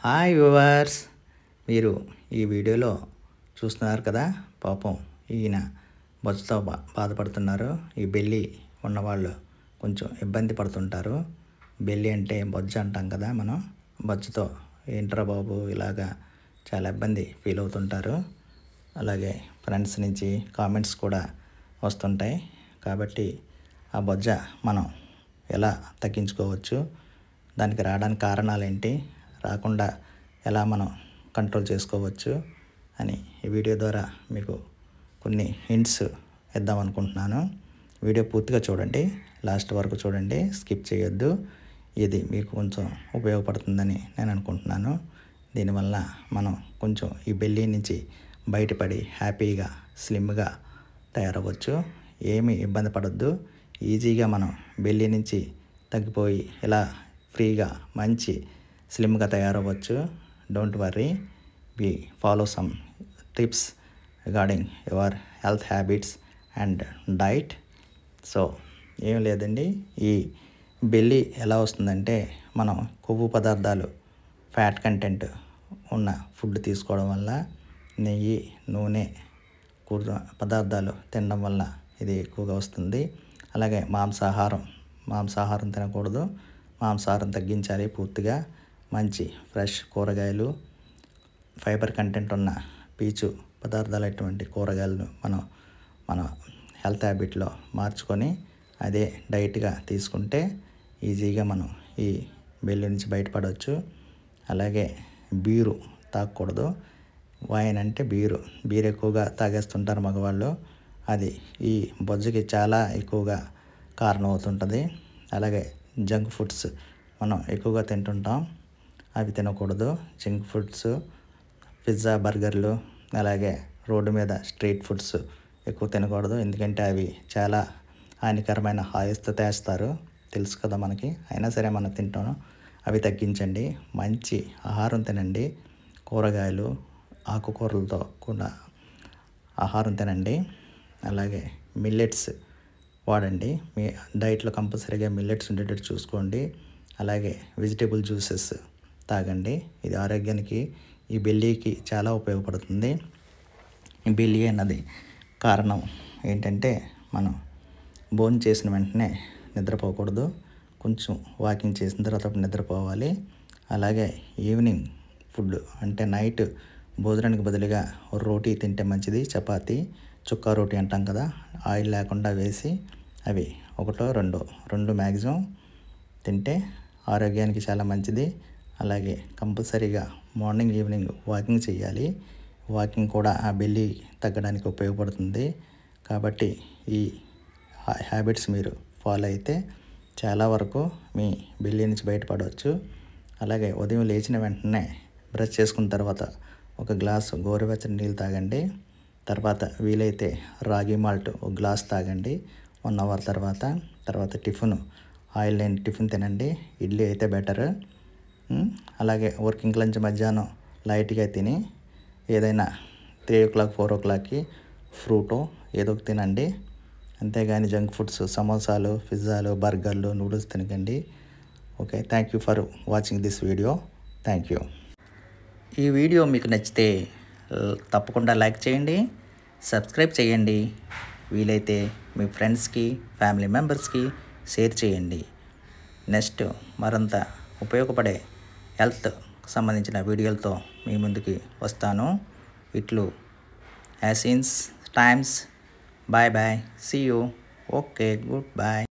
Hi viewers, మీరు ఈ వీడియోలో చూస్తున్నారు కదా. పాపం ఈయన బొజ్జతో బాధపడుతున్నారు. ఈ బెల్లి ఉన్నవాళ్ళు కొంచెం ఇబ్బంది పడుతుంటారు. బెల్లి అంటే బొజ్జ అంటాం కదా మనం. బొజ్జతో ఏంట్రా బాబు ఇలాగా చాలా ఇబ్బంది ఫీల్ అవుతుంటారు. అలాగే ఫ్రెండ్స్ నుంచి కామెంట్స్ కూడా వస్తుంటాయి. కాబట్టి ఆ బొజ్జ మనం ఎలా తగ్గించుకోవచ్చు, దానికి రావడానికి కారణాలు ఏంటి, రాకుండా ఎలా మనం కంట్రోల్ చేసుకోవచ్చు అని ఈ వీడియో ద్వారా మీకు కొన్ని హింట్స్ ఇద్దాం అనుకుంటున్నాను. వీడియో పూర్తిగా చూడండి, లాస్ట్ వరకు చూడండి, స్కిప్ చేయొద్దు. ఇది మీకు కొంచెం ఉపయోగపడుతుందని నేను అనుకుంటున్నాను. దీనివల్ల మనం కొంచెం ఈ బెల్లి నుంచి బయటపడి హ్యాపీగా స్లిమ్గా తయారవ్వచ్చు. ఏమీ ఇబ్బంది పడొద్దు. ఈజీగా మనం బెల్లి నుంచి తగ్గిపోయి ఇలా ఫ్రీగా మంచి స్లిమ్గా తయారవ్వచ్చు. Don't worry, we follow some tips regarding your health habits and diet. So ఏం లేదండి, ఈ బెల్లి ఎలా వస్తుందంటే మనం కొవ్వు పదార్థాలు, ఫ్యాట్ కంటెంట్ ఉన్న ఫుడ్ తీసుకోవడం వల్ల, నెయ్యి, నూనె, కూర పదార్థాలు తినడం వల్ల ఇది ఎక్కువగా వస్తుంది. అలాగే మాంసాహారం తినకూడదు. మాంసాహారం తగ్గించాలి పూర్తిగా. మంచి ఫ్రెష్ కూరగాయలు, ఫైబర్ కంటెంట్ ఉన్న పీచు పదార్థాలు అటువంటి కూరగాయలను మన హెల్త్ హ్యాబిట్లో మార్చుకొని అదే డైట్గా తీసుకుంటే ఈజీగా మనం ఈ బెల్లి నుంచి బయటపడవచ్చు. అలాగే బీరు తాగకూడదు. వైన్ అంటే బీరు ఎక్కువగా తాగేస్తుంటారు మగవాళ్ళు. అది ఈ బొజ్జకి చాలా ఎక్కువగా కారణం అవుతుంటుంది. అలాగే జంక్ ఫుడ్స్ మనం ఎక్కువగా తింటుంటాం, అవి తినకూడదు. జంక్ ఫుడ్స్, పిజ్జా, బర్గర్లు, అలాగే రోడ్డు మీద స్ట్రీట్ ఫుడ్స్ ఎక్కువ తినకూడదు. ఎందుకంటే అవి చాలా హానికరమైన ఆయిల్స్తో చేస్తారు, తెలుసు కదా మనకి. అయినా సరే మనం తింటాం. అవి తగ్గించండి. మంచి ఆహారం తినండి. కూరగాయలు, ఆకుకూరలతో కూడా ఆహారం తినండి. అలాగే మిల్లెట్స్ వాడండి. మీ డైట్లో కంపల్సరీగా మిల్లెట్స్ ఉండేటట్టు చూసుకోండి. అలాగే వెజిటేబుల్ జ్యూసెస్ తాగండి. ఇది ఆరోగ్యానికి, ఈ బెల్లికి చాలా ఉపయోగపడుతుంది. ఈ బెల్లి అన్నది కారణం ఏంటంటే మనం భోజనం చేసిన వెంటనే నిద్రపోకూడదు. కొంచెం వాకింగ్ చేసిన తర్వాత నిద్రపోవాలి. అలాగే ఈవినింగ్ ఫుడ్ అంటే నైట్ భోజనానికి బదులుగా రోటీ తింటే మంచిది. చపాతీ, చుక్కా రోటీ అంటాం కదా, ఆయిల్ లేకుండా వేసి అవి ఒకటో రెండు మ్యాక్సిమం తింటే ఆరోగ్యానికి చాలా మంచిది. అలాగే కంపల్సరీగా మార్నింగ్ ఈవినింగ్ వాకింగ్ చేయాలి. వాకింగ్ కూడా ఆ బెల్లి తగ్గడానికి ఉపయోగపడుతుంది. కాబట్టి ఈ హ్యాబిట్స్ మీరు ఫాలో అయితే చాలా వరకు మీ బెల్లి నుంచి బయటపడవచ్చు. అలాగే ఉదయం లేచిన వెంటనే బ్రష్ చేసుకున్న తర్వాత ఒక గ్లాసు గోరువెచ్చని నీళ్ళు తాగండి. తర్వాత వీలైతే రాగి మాల్ట్ ఒక గ్లాస్ తాగండి 1 అవర్ తర్వాత టిఫిన్, ఆయిల్ లేని టిఫిన్ తినండి. ఇడ్లీ అయితే బెటర్. అలాగే వర్కింగ్ లంచ్ మధ్యాహ్నం లైట్గా తిని ఏదైనా 3 o'clock 4 o'clockకి ఫ్రూటో ఏదో ఒకటి తినండి. అంతేగాని జంక్ ఫుడ్స్, సమోసాలు, పిజ్జాలు, బర్గర్లు, నూడిల్స్ తినకండి. Okay, thank you for watching this video. Thank you. ఈ వీడియో మీకు నచ్చితే తప్పకుండా లైక్ చేయండి, సబ్స్క్రైబ్ చేయండి. వీలైతే మీ ఫ్రెండ్స్కి, ఫ్యామిలీ మెంబర్స్కి షేర్ చేయండి. నెక్స్ట్ మరింత ఉపయోగపడే హెల్త్ సంబంధించిన వీడియోలతో మీ ముందుకి వస్తాను. ఇట్లు Yasin's Times. Bye bye, see you. Okay, good bye.